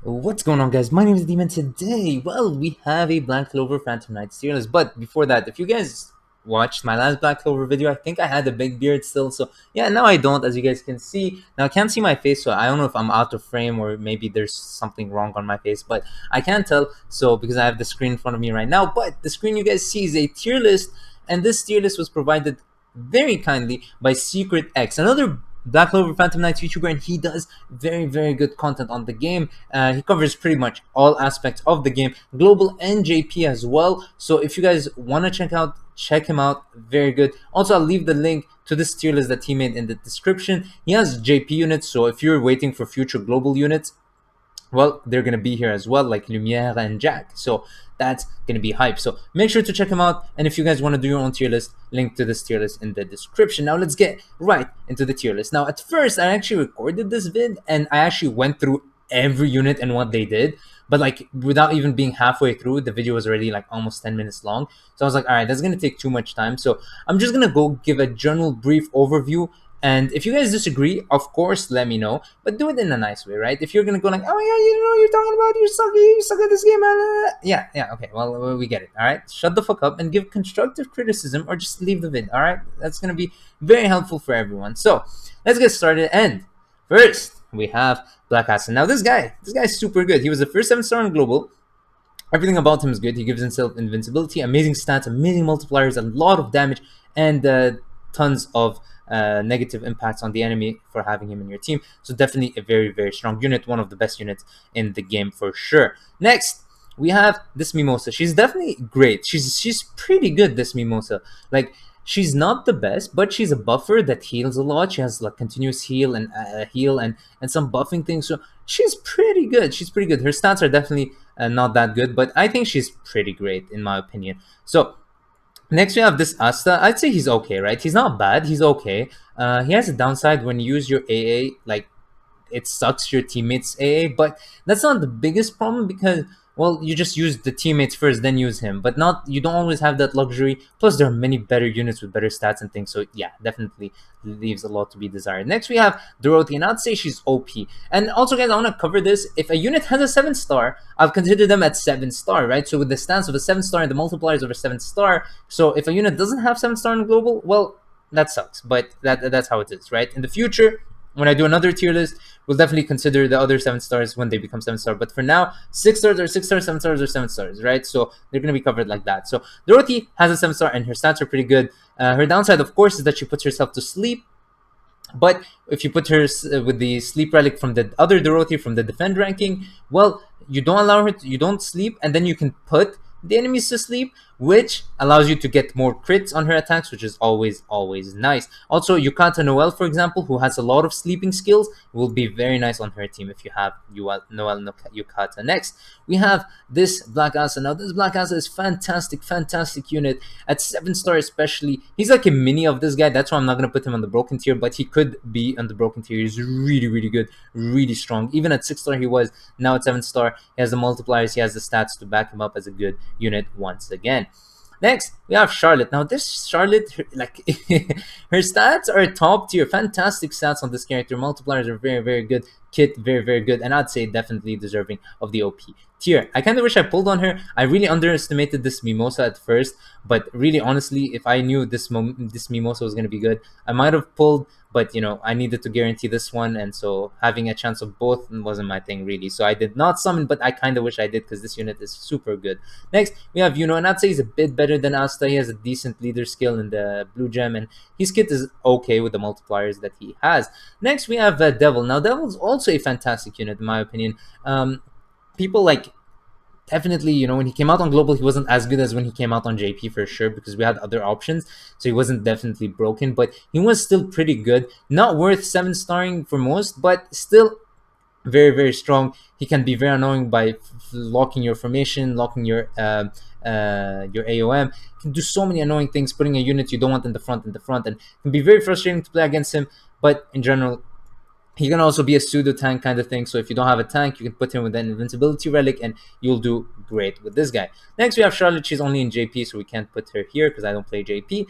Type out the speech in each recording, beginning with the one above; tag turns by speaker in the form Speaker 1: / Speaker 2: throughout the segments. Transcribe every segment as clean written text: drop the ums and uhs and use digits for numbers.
Speaker 1: What's going on, guys? My name is Demon. Today, well, we have a Black Clover Phantom Knight tier list. But before that, if you guys watched my last Black Clover video, I think I had a big beard still. So yeah, now I don't, as you guys can see. Now I can't see my face, so I don't know if I'm out of frame or maybe there's something wrong on my face, but I can't tell. So because I have the screen in front of me right now, but the screen you guys see is a tier list, and this tier list was provided very kindly by Secret X, another Black Clover Phantom Knight YouTuber, and he does very good content on the game. He covers pretty much all aspects of the game, global and JP as well. So if you guys want to check him out. Very good. Also, I'll leave the link to this tier list that he made in the description. He has JP units, so if you're waiting for future global units, well, they're gonna be here as well, like Lumiere and Jack. So that's gonna be hype. So make sure to check them out. And if you guys want to do your own tier list, link to this tier list in the description. Now let's get right into the tier list. Now at first, I actually recorded this vid and I actually went through every unit and what they did. But like without even being halfway through, the video was already like almost 10 minutes long. So I was like, all right, that's gonna take too much time. So I'm just gonna go give a general brief overview, and if you guys disagree, of course, let me know. But do it in a nice way, right? If you're gonna go like, oh yeah, you know what you're talking about, you suck at this game, yeah, okay, well, we get it, all right? Shut the fuck up and give constructive criticism, or just leave the vid, all right? That's gonna be very helpful for everyone. So let's get started. And first, we have Black Asta. Now this guy's super good. He was the first 7-star in global. Everything about him is good. He gives himself invincibility, amazing stats, amazing multipliers, a lot of damage, and tons of negative impacts on the enemy for having him in your team. So definitely a very strong unit, one of the best units in the game for sure. Next, we have this Mimosa. She's definitely great. She's pretty good, this Mimosa. Like, she's not the best, but she's a buffer that heals a lot. She has like continuous heal and some buffing things. So she's pretty good. She's pretty good. Her stats are definitely not that good, but I think she's pretty great in my opinion. So next we have this Asta. I'd say he's okay, right? He's not bad. He's okay. He has a downside when you use your AA. Like, it sucks your teammates AA, but that's not the biggest problem because, well, you just use the teammates first, then use him. But you don't always have that luxury. Plus, there are many better units with better stats and things. So yeah, definitely leaves a lot to be desired. Next, we have Dorothy, and I'd say she's OP. And also, guys, I want to cover this. If a unit has a 7-star, I'll consider them at 7-star, right? So with the stance of a 7-star and the multipliers of a 7-star, so if a unit doesn't have 7-star in global, well, that sucks. But that's how it is, right? In the future, when I do another tier list, we'll definitely consider the other 7-stars when they become 7-star. But for now, 6-stars are 6-stars, 7-stars are 7-stars, right? So they're going to be covered like that. So Dorothy has a 7-star and her stats are pretty good. Her downside, of course, is that she puts herself to sleep. But if you put her with the sleep relic from the other Dorothy from the defend ranking, well, you don't allow her you don't sleep, and then you can put the enemies to sleep, which allows you to get more crits on her attacks, which is always nice. Also, Yukata Noel, for example, who has a lot of sleeping skills, will be very nice on her team if you have Noel Yukata. Next, we have this Black Asta. Now, this Black Asta is fantastic unit. At 7-star especially, he's like a mini of this guy. That's why I'm not going to put him on the broken tier, but he could be on the broken tier. He's really good, really strong. Even at 6-star he was. Now at 7-star, he has the multipliers, he has the stats to back him up as a good unit once again. Next, we have Charlotte. Now, this Charlotte, like, her stats are top tier. Fantastic stats on this character. Multipliers are very good. Kit, very good. And I'd say definitely deserving of the OP tier. I kind of wish I pulled on her. I really underestimated this Mimosa at first. But really, honestly, if I knew this Mimosa was going to be good, I might have pulled. But, you know, I needed to guarantee this one. And so having a chance of both wasn't my thing, really. So I did not summon, but I kind of wish I did because this unit is super good. Next, we have Yuno. And I'd say he's a bit better than Asta. He has a decent leader skill in the blue gem. And his kit is okay with the multipliers that he has. Next, we have Devil. Now, Devil's also a fantastic unit, in my opinion. People like... Definitely, you know, when he came out on global, he wasn't as good as when he came out on JP for sure because we had other options. So he wasn't definitely broken, but he was still pretty good. Not worth 7-starring for most, but still very strong. He can be very annoying by locking your formation, locking your AOM. He can do so many annoying things, putting a unit you don't want in the front, and it can be very frustrating to play against him. But in general, he can also be a pseudo tank kind of thing. So if you don't have a tank, you can put him with an invincibility relic and you'll do great with this guy. Next, we have Charlotte. She's only in JP, so we can't put her here because I don't play JP.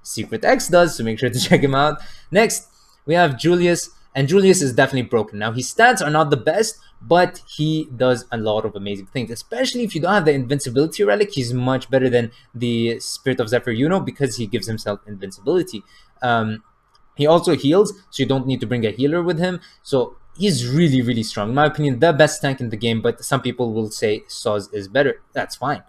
Speaker 1: Secret X does, so make sure to check him out. Next, we have Julius. And Julius is definitely broken. Now his stats are not the best, but he does a lot of amazing things. Especially if you don't have the invincibility relic, he's much better than the Spirit of Zephyr Yuno because he gives himself invincibility. He also heals, so you don't need to bring a healer with him. So he's really, really strong. In my opinion, the best tank in the game, but some people will say Soz is better. That's fine.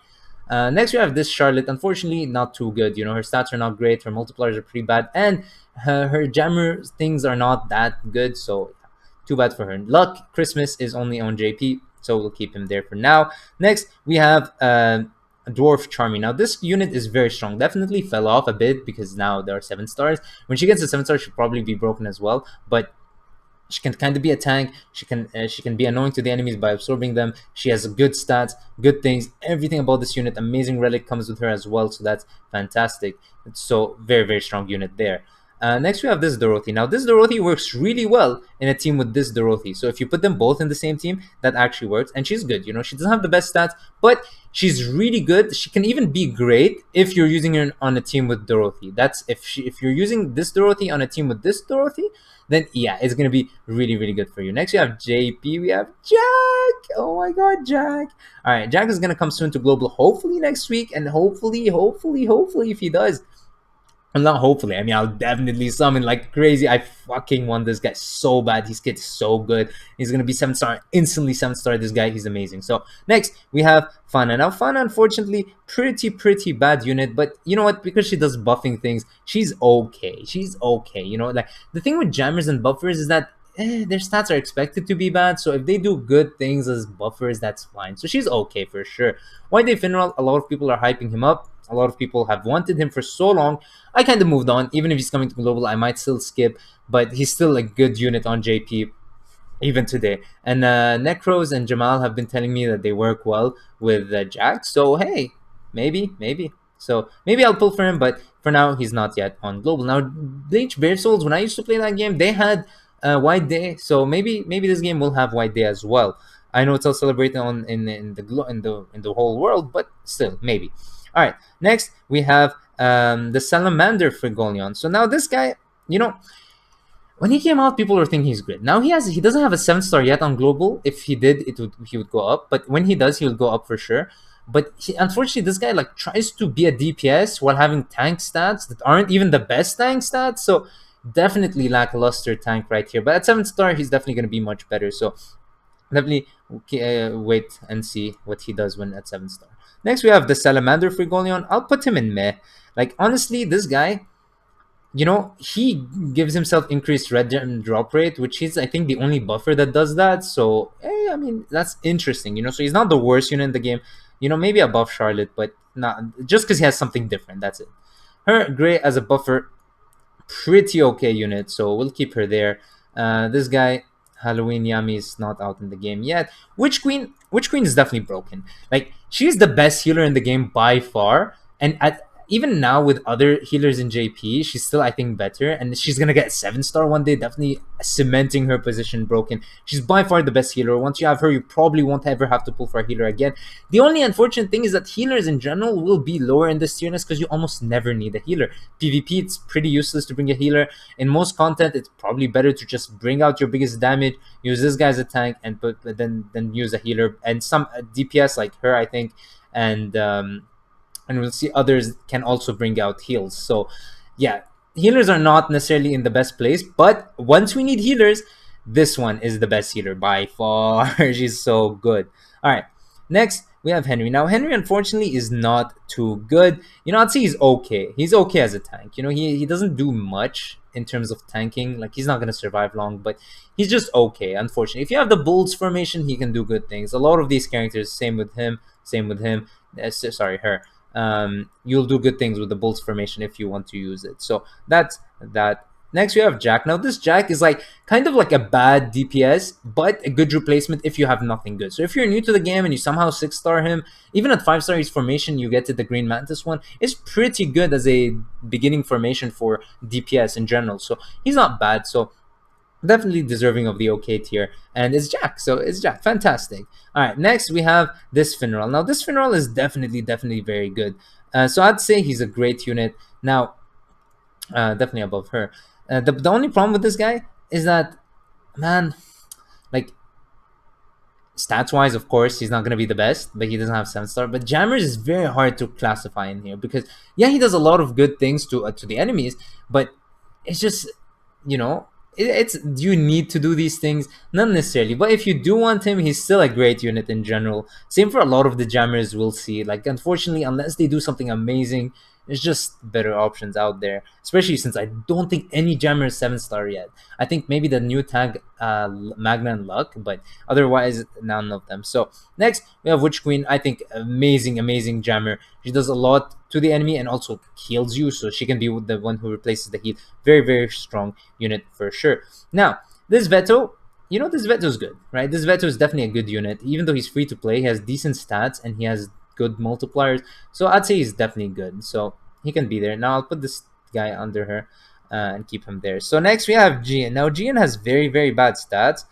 Speaker 1: Next, we have this Charlotte. Unfortunately, not too good. You know, her stats are not great. Her multipliers are pretty bad. And her jammer things are not that good. So, too bad for her. Luck, Christmas is only on JP. So, we'll keep him there for now. Next, we have Dwarf Charmy. Now, this unit is very strong. Definitely fell off a bit because now there are 7 stars. When she gets to 7 stars, she'll probably be broken as well. But she can kind of be a tank. She can be annoying to the enemies by absorbing them. She has good stats, good things. Everything about this unit, amazing relic comes with her as well. So that's fantastic. So very, very strong unit there. Next, we have this Dorothy. Now, this Dorothy works really well in a team with this Dorothy. So if you put them both in the same team, that actually works. And she's good. You know, she doesn't have the best stats, but she's really good. She can even be great if you're using her on a team with Dorothy. That's if you're using this Dorothy on a team with this Dorothy, then yeah, it's gonna be really, really good for you. Next, we have JP. We have Jack. Oh my God, Jack! All right, Jack is gonna come soon to global, hopefully next week, and hopefully, if he does, and not hopefully. I mean, I'll definitely summon like crazy. I fucking want this guy so bad. His kid's so good. He's gonna be 7-star instantly. 7-star. This guy, he's amazing. So next we have Fana. Now Fana, unfortunately, pretty bad unit. But you know what? Because she does buffing things, she's okay. She's okay. You know, like the thing with jammers and buffers is that their stats are expected to be bad. So if they do good things as buffers, that's fine. So she's okay for sure. Why they Finral? A lot of people are hyping him up. A lot of people have wanted him for so long. I kind of moved on. Even if he's coming to global, I might still skip. But he's still a good unit on JP even today. And Necros and Jamal have been telling me that they work well with Jack. So hey, maybe. So maybe I'll pull for him. But for now, he's not yet on global. Now, Bleach Bear Souls, when I used to play that game, they had White Day. So maybe this game will have White Day as well. I know it's all celebrated on in the whole world, but still maybe. All right, next we have the Salamander Fuegoleon. So now this guy, you know, when he came out, people were thinking he's great. Now he doesn't have a 7-star yet on global. If he did, he would go up. But when he does, he will go up for sure. But unfortunately, this guy like tries to be a DPS while having tank stats that aren't even the best tank stats. So definitely lackluster tank right here. But at 7-star, he's definitely going to be much better. So definitely wait and see what he does when at 7-star. Next, we have the Salamander Fuegoleon. I'll put him in meh. Like, honestly, this guy, you know, he gives himself increased red gem drop rate, which is, I think, the only buffer that does that. So, I mean, that's interesting, you know. So he's not the worst unit in the game. You know, maybe above Charlotte, but not just because he has something different. That's it. Her Gray as a buffer, pretty okay unit. So we'll keep her there. This guy, Halloween Yami, is not out in the game yet. Witch Queen is definitely broken. Like, she's the best healer in the game by far, and even now with other healers in JP, she's still, I think, better, and she's gonna get 7-star one day, definitely cementing her position broken. She's by far the best healer. Once you have her, you probably won't ever have to pull for a healer again. The only unfortunate thing is that healers in general will be lower in this tier list because you almost never need a healer. PvP, it's pretty useless to bring a healer. In most content, it's probably better to just bring out your biggest damage, use this guy as a tank, and then use a healer and some DPS like her, I think, and we'll see others can also bring out heals. So yeah, healers are not necessarily in the best place, but once we need healers, this one is the best healer by far. She's so good. All right, next we have Henry. Now Henry, unfortunately, is not too good. You know, I'd say he's okay. He's okay as a tank. You know, he doesn't do much in terms of tanking. Like, he's not going to survive long, but he's just okay, unfortunately. If you have the Bulls formation, he can do good things. A lot of these characters, same with him, sorry, her. You'll do good things with the Bulls formation if you want to use it. So that's that. Next, we have Jack. Now, this Jack is like kind of like a bad DPS, but a good replacement if you have nothing good. So if you're new to the game and you somehow 6-star him, even at 5-star his formation, you get to the Green Mantis one. It's pretty good as a beginning formation for DPS in general. So he's not bad. So definitely deserving of the OK tier, and it's Jack. So it's Jack, fantastic. All right, next we have this Finral. Now this Finral is definitely very good. So I'd say he's a great unit. Now, definitely above her. The only problem with this guy is that man, like stats wise, of course, he's not going to be the best, but he doesn't have 7 star. But Jammers is very hard to classify in here because, yeah, he does a lot of good things to the enemies, but it's just, you know, it's do you need to do these things? Not necessarily, but if you do want him, he's still a great unit in general. Same for a lot of the Jammers we'll see. Like, unfortunately, unless they do something amazing, there's just better options out there, especially since I don't think any Jammer is 7 star yet. I think maybe the new tag, Magna and Luck, but otherwise, none of them. So next we have Witch Queen. I think amazing, amazing jammer. She does a lot to the enemy and also heals you, so she can be the one who replaces the heal. Very, very strong unit for sure. Now this Veto, this Veto is good, right? This Veto is definitely a good unit. Even though he's free to play, he has decent stats and he has good multipliers. So I'd say he's definitely good. So he can be there. Now I'll put this guy under her and keep him there. So next we have Gian. Now Gian has very, very bad stats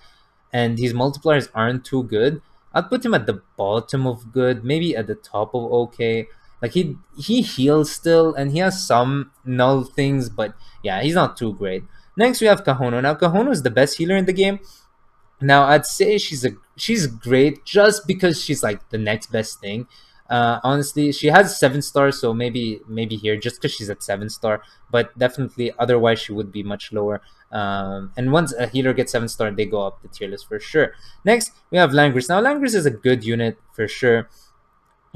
Speaker 1: and his multipliers aren't too good. I'd put him at the bottom of good, maybe at the top of okay. Like he heals still and he has some null things, but yeah, he's not too great. Next we have Kahono. Now Kahono is the best healer in the game. Now I'd say she's great just because she's like the next best thing. Honestly, she has 7 stars, so maybe here just because she's at 7 star, but definitely otherwise she would be much lower. And once a healer gets 7 star, they go up the tier list for sure. Next we have Langris. Now Langris is a good unit for sure.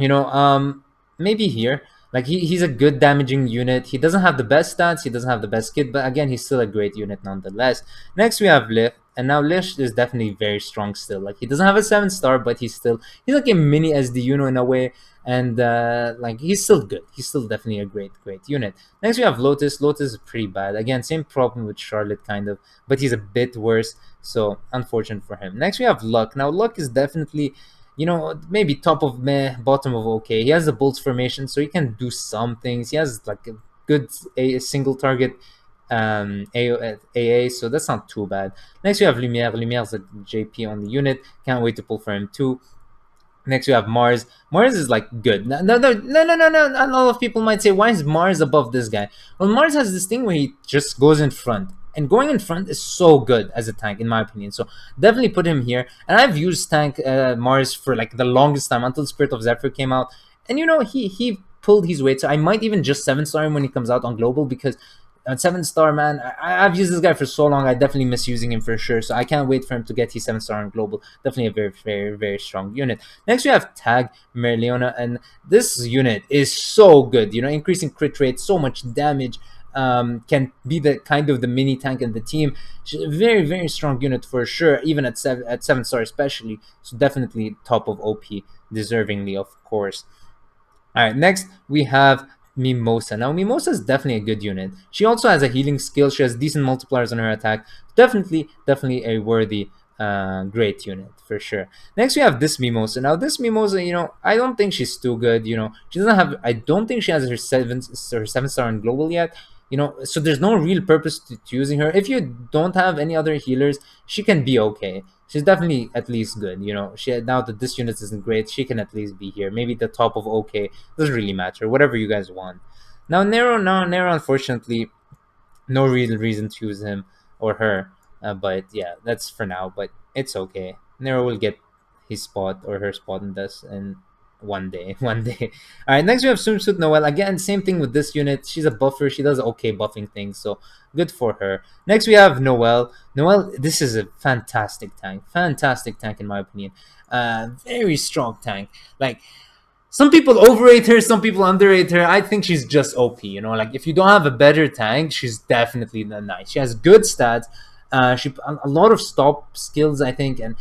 Speaker 1: you know, um, maybe here. Like he's a good damaging unit. He doesn't have the best stats. He doesn't have the best kit, but again, he's still a great unit nonetheless. Next, we have Lich, and now Lich is definitely very strong still. Like he doesn't have a 7 star, but he's like a mini SD Yuno in a way, and like he's still good. He's still definitely a great unit. Next, we have Lotus. Lotus is pretty bad. Again, same problem with Charlotte kind of, but he's a bit worse. So unfortunate for him. Next, we have Luck. Now Luck is definitely maybe top of meh, bottom of okay. He has a bolts formation, so he can do some things. He has like a good a single target AA, so that's not too bad. Next, we have Lumiere. Lumiere is a JP on the unit. Can't wait to pull for him too. Next, we have Mars. Mars is like good. No. A lot of people might say, why is Mars above this guy? Well, Mars has this thing where he just goes in front. And going in front is so good as a tank, in my opinion. So definitely put him here. And I've used tank Mars for like the longest time until Spirit of Zephyr came out. And he pulled his weight. So I might even just 7-star him when he comes out on global because at 7-star, man, I've used this guy for so long. I definitely miss using him for sure. So I can't wait for him to get his 7-star on global. Definitely a very, very, very strong unit. Next, we have Tag Mereoleona, and this unit is so good. Increasing crit rate, so much damage. Can be the kind of the mini tank in the team. She's a very, very strong unit for sure, even at 7-star especially. So definitely top of OP, deservingly, of course. All right, next we have Mimosa. Now Mimosa is definitely a good unit. She also has a healing skill. She has decent multipliers on her attack. Definitely a worthy great unit for sure. Next we have this Mimosa. Now this Mimosa, I don't think she's too good. She doesn't have. I don't think she has her 7-star in global yet. So there's no real purpose to using her. If you don't have any other healers, she can be okay. She's definitely at least good. Now that this unit isn't great, she can at least be here. Maybe the top of okay. Doesn't really matter. Whatever you guys want. Now Nero, unfortunately, no real reason to use him or her. But yeah, that's for now. But it's okay. Nero will get his spot or her spot in this in one day. One day. All right. Next we have Swimsuit Noel. Again, same thing with this unit. She's a buffer. She does okay buffing things. So good for her. Next we have Noel. Noel. This is a fantastic tank. Fantastic tank in my opinion. Very strong tank. Like. Some people overrate her, some people underrate her. I think she's just OP. Like if you don't have a better tank, she's definitely nice. She has good stats. She a lot of stop skills, I think, and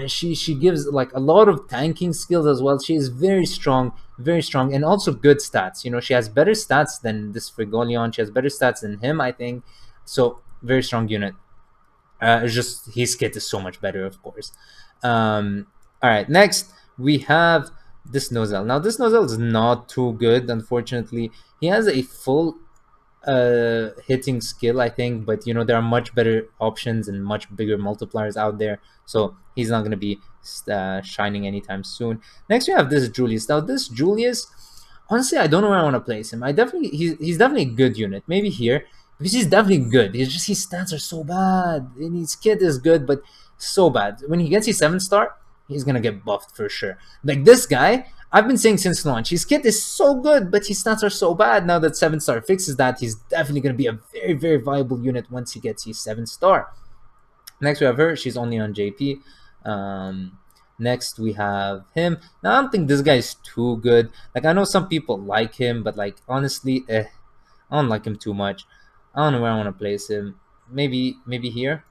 Speaker 1: she gives like a lot of tanking skills as well. She is very strong, and also good stats. She has better stats than this Fuegoleon. She has better stats than him, I think. So very strong unit. It's just his kit is so much better, of course. All right, next we have this Nozel. Now this Nozel is not too good, unfortunately. He has a full hitting skill, I think, but there are much better options and much bigger multipliers out there, so he's not going to be shining anytime soon. Next we have this Julius. Now this Julius, honestly, I don't know where I want to place him. He's definitely a good unit. Maybe here. because he's definitely good. He's just his stats are so bad, and his kit is good, but so bad. When he gets his 7-star, he's gonna get buffed for sure. Like this guy, I've been saying since launch, his kit is so good, but his stats are so bad. Now that 7-star fixes that, he's definitely gonna be a very very viable unit once he gets his 7-star. Next we have her. She's only on JP. Um, Next we have him. Now I don't think this guy is too good. Like I know some people like him, but like honestly, I don't like him too much. I don't know where I want to place him. Maybe here.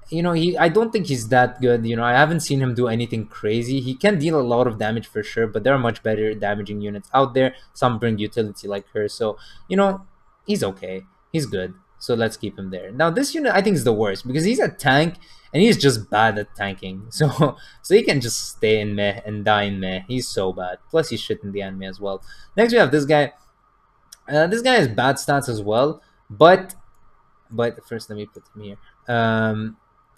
Speaker 1: He I don't think he's that good. I haven't seen him do anything crazy. He can deal a lot of damage for sure, but there are much better damaging units out there. Some bring utility like her. So, he's okay. He's good. So let's keep him there. Now this unit I think is the worst because he's a tank and he's just bad at tanking. So he can just stay in meh and die in meh. He's so bad. Plus he's shit in the anime as well. Next we have this guy. This guy has bad stats as well, but first let me put him here.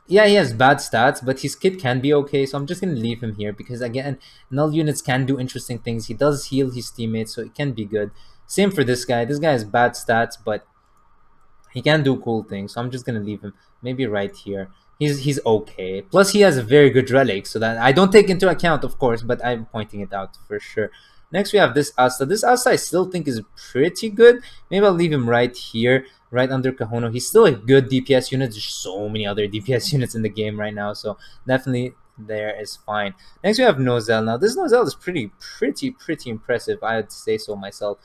Speaker 1: Yeah, he has bad stats, but his kit can be okay, so I'm just gonna leave him here because again, null units can do interesting things. He does heal his teammates, so it can be good. Same for this guy. This guy has bad stats, but he can do cool things, so I'm just gonna leave him maybe right here. He's okay. Plus, he has a very good relic, so that I don't take into account, of course, but I'm pointing it out for sure. Next, we have this Asta. This Asta I still think is pretty good. Maybe I'll leave him right here, right under Kahono. He's still a good DPS unit. There's so many other DPS units in the game right now, so definitely there is fine. Next, we have Nozel. Now, this Nozel is pretty impressive. I would say so myself.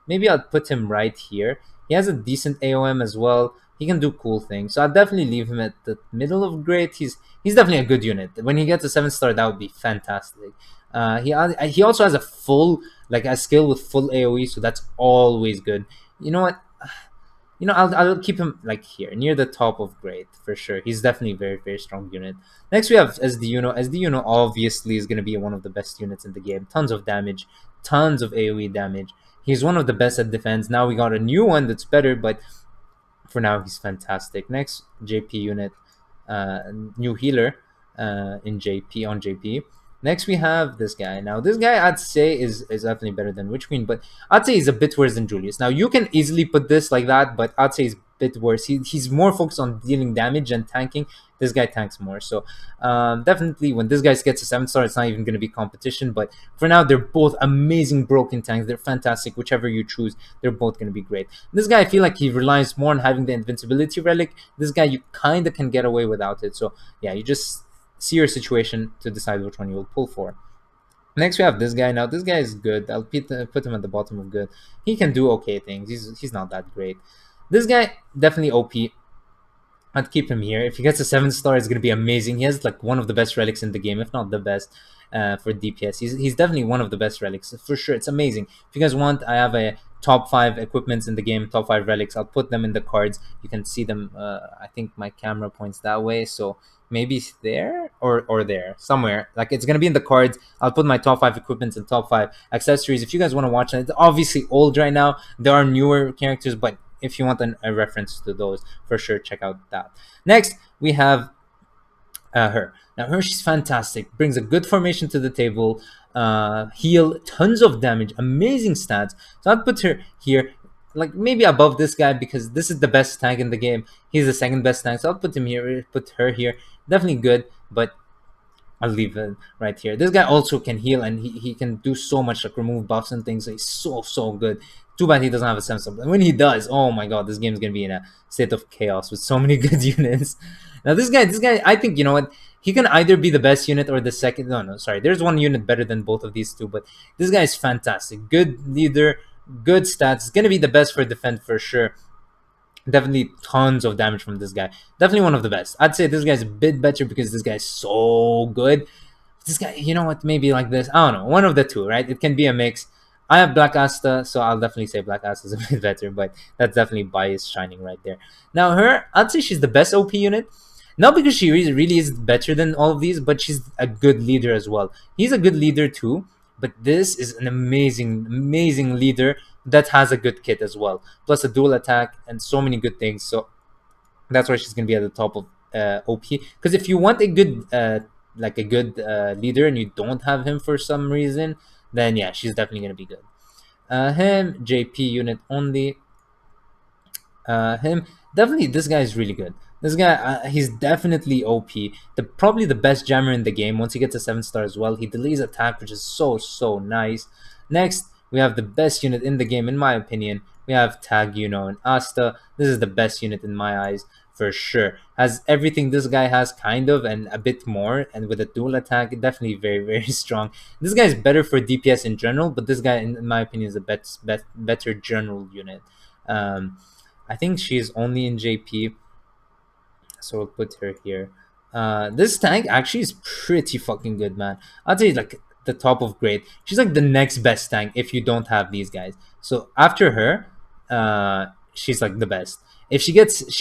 Speaker 1: Maybe I'll put him right here. He has a decent AOM as well. He can do cool things. So I'll definitely leave him at the middle of great. He's definitely a good unit. When he gets a 7-star, that would be fantastic. He also has a skill with full AOE, so that's always good. You know what? I'll keep him like here near the top of great for sure. He's definitely a very very strong unit. Next we have SD Yuno. SD Yuno obviously is going to be one of the best units in the game. Tons of damage, tons of AOE damage. He's one of the best at defense. Now we got a new one that's better, but for now he's fantastic. Next JP unit, new healer in JP on JP. Next we have this guy. Now this guy I'd say is definitely better than Witch Queen, but I'd say he's a bit worse than Julius. Now you can easily put this like that, but I'd say he's a bit worse. He's more focused on dealing damage and tanking. This guy tanks more. So definitely when this guy gets a 7-star, it's not even going to be competition. But for now, they're both amazing broken tanks. They're fantastic. Whichever you choose, they're both going to be great. This guy, I feel like he relies more on having the invincibility relic. This guy, you kind of can get away without it. So yeah, you just see your situation to decide which one you will pull for. Next we have this guy. Now this guy is good. I'll put him at the bottom of good. He can do okay things. He's not that great. This guy definitely OP. I'd keep him here. If he gets a 7-star, it's gonna be amazing. He has like one of the best relics in the game, if not the best, for DPS. He's definitely one of the best relics for sure. It's amazing. If you guys want, I have a top 5 equipments in the game, top 5 relics. I'll put them in the cards. You can see them. I think my camera points that way, so maybe there or there somewhere. Like it's gonna be in the cards. I'll put my top 5 equipments and top 5 accessories. If you guys want to watch it, it's obviously old right now. There are newer characters, but if you want a reference to those, for sure check out that. Next we have her. Now her, she's fantastic. Brings a good formation to the table. Heal, tons of damage, amazing stats. So I'd put her here, like maybe above this guy because this is the best tank in the game. He's the second best tank, so I'll put him here. Put her here. Definitely good, but I'll leave it right here. This guy also can heal and he can do so much, like remove buffs and things. So he's so good. Too bad he doesn't have a sense of. And when he does, oh my god, this game's gonna be in a state of chaos with so many good units. Now this guy, I think, you know what? He can either be the best unit or the second. No, sorry. There's one unit better than both of these two, but this guy is fantastic. Good leader, good stats. It's gonna be the best for defense for sure. Definitely tons of damage from this guy. Definitely one of the best. I'd say this guy's a bit better because this guy's so good. This guy, you know what? Maybe like this. I don't know. One of the two, right? It can be a mix. I have Black Asta, so I'll definitely say Black Asta is a bit better, but that's definitely bias shining right there. Now her, I'd say she's the best OP unit. Not because she really is better than all of these, but she's a good leader as well. He's a good leader too, but this is an amazing leader that has a good kit as well. Plus a dual attack and so many good things. So that's why she's going to be at the top of OP. Because if you want a good leader and you don't have him for some reason, then yeah, she's definitely going to be good. Him, JP unit only. Him definitely. This guy is really good. This guy, he's definitely OP. Probably the best jammer in the game. Once he gets a 7 star as well, he delays attack, which is so nice. Next, we have the best unit in the game, in my opinion. We have Tag Yuno and Asta. This is the best unit in my eyes for sure. Has everything this guy has, kind of, and a bit more. And with a dual attack, definitely very strong. This guy is better for DPS in general, but this guy, in my opinion, is a better general unit. Um, I think she's only in JP, so we'll put her here. This tank actually is pretty fucking good, man. I'd say like the top of grade. She's like the next best tank if you don't have these guys. So after her, she's like the best. If she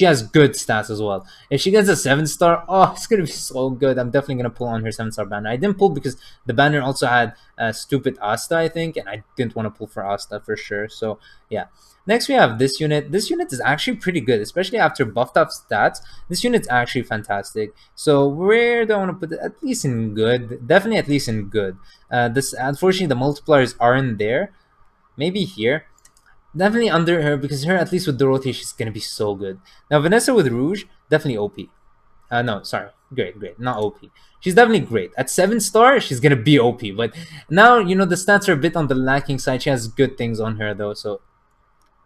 Speaker 1: has good stats as well. If she gets a 7 star, oh, it's gonna be so good. I'm definitely gonna pull on her 7 star banner. I didn't pull because the banner also had stupid Asta, I think, and I didn't want to pull for Asta for sure. So yeah. Next, we have this unit. This unit is actually pretty good, especially after buffed up stats. This unit's actually fantastic. So where do I want to put it? At least in good. Definitely at least in good. This unfortunately the multipliers aren't there. Maybe here. Definitely under her, because her, at least with Dorothy, she's gonna be so good. Now Vanessa with Rouge, definitely OP. No, sorry, great, not OP. She's definitely great. At 7 star, she's gonna be OP. But now the stats are a bit on the lacking side. She has good things on her though, so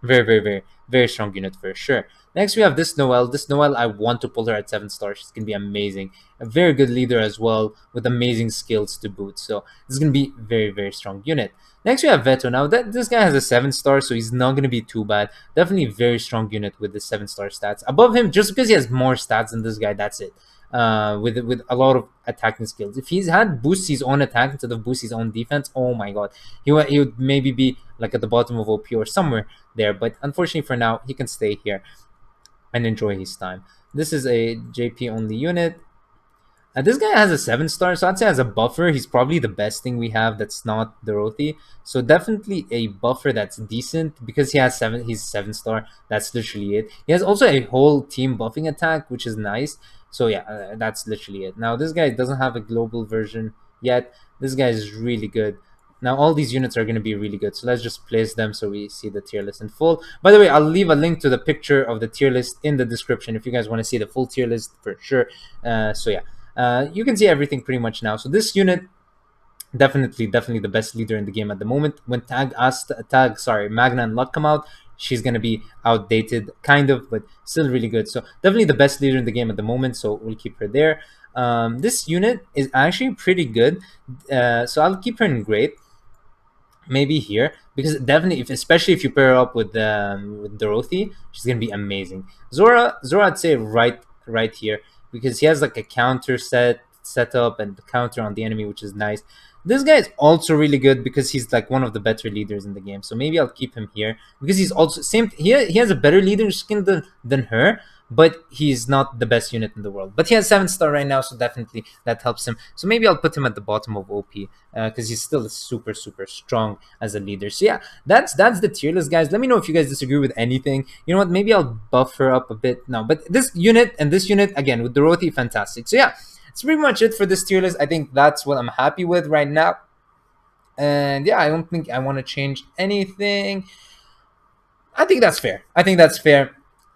Speaker 1: very strong unit for sure. Next, we have this Noel. This Noel, I want to pull her at 7 star. She's gonna be amazing. A very good leader as well, with amazing skills to boot. So this is gonna be very strong unit. Next, we have Veto. Now this guy has a 7 star, so he's not gonna be too bad. Definitely a very strong unit with the 7 star stats. Above him, just because he has more stats than this guy, that's it. With a lot of attacking skills. If he's had boost his own attack instead of boost his own defense, oh my god, he would maybe be like at the bottom of OP or somewhere there. But unfortunately for now, he can stay here and enjoy his time. This is a JP only unit. This guy has a 7 star, so I'd say as a buffer, he's probably the best thing we have that's not Dorothy. So definitely a buffer that's decent because he's 7 star. That's literally it. He has also a whole team buffing attack, which is nice. So yeah, that's literally it. Now this guy doesn't have a global version yet. This guy is really good. Now all these units are going to be really good. So let's just place them so we see the tier list in full. By the way, I'll leave a link to the picture of the tier list in the description if you guys want to see the full tier list for sure. So yeah. You can see everything pretty much now. So this unit, definitely the best leader in the game at the moment. When Magna and Luck come out, she's gonna be outdated, kind of, but still really good. So definitely the best leader in the game at the moment. So we'll keep her there. This unit is actually pretty good. So I'll keep her in great. Maybe here, because definitely, especially if you pair her up with Dorothy, she's gonna be amazing. Zora, I'd say right here, because he has like a counter set up and the counter on the enemy, which is nice. This guy is also really good because he's like one of the better leaders in the game. So maybe I'll keep him here because he's also same. He has a better leader skin than her, but he's not the best unit in the world. But he has 7 star right now, so definitely that helps him. So maybe I'll put him at the bottom of OP because he's still super strong as a leader. So yeah, that's the tier list, guys. Let me know if you guys disagree with anything. You know what? Maybe I'll buff her up a bit now. But this unit and this unit again with Dorothy, fantastic. So yeah, that's pretty much it for this tier list. I think that's what I'm happy with right now. And yeah, I don't think I want to change anything. I think that's fair.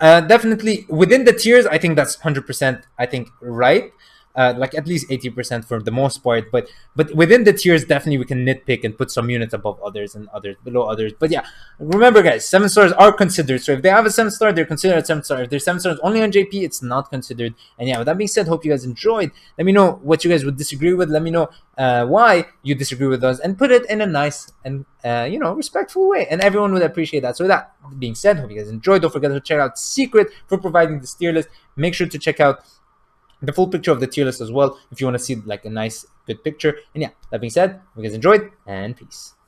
Speaker 1: Definitely within the tiers, I think that's 100%. I think right, like at least 80% for the most part. But within the tiers, definitely we can nitpick and put some units above others and others below others. But yeah, remember, guys, 7 stars are considered. So if they have a 7 star, they're considered a 7 star. If they're 7 stars only on JP, it's not considered. And yeah, with that being said, hope you guys enjoyed. Let me know what you guys would disagree with. Let me know why you disagree with us, and put it in a nice and respectful way, and everyone would appreciate that. So with that being said, hope you guys enjoyed. Don't forget to check out Secret for providing this tier list. Make sure to check out the full picture of the tier list as well if you want to see like a nice good picture. And yeah, that being said, hope you guys enjoyed, and peace.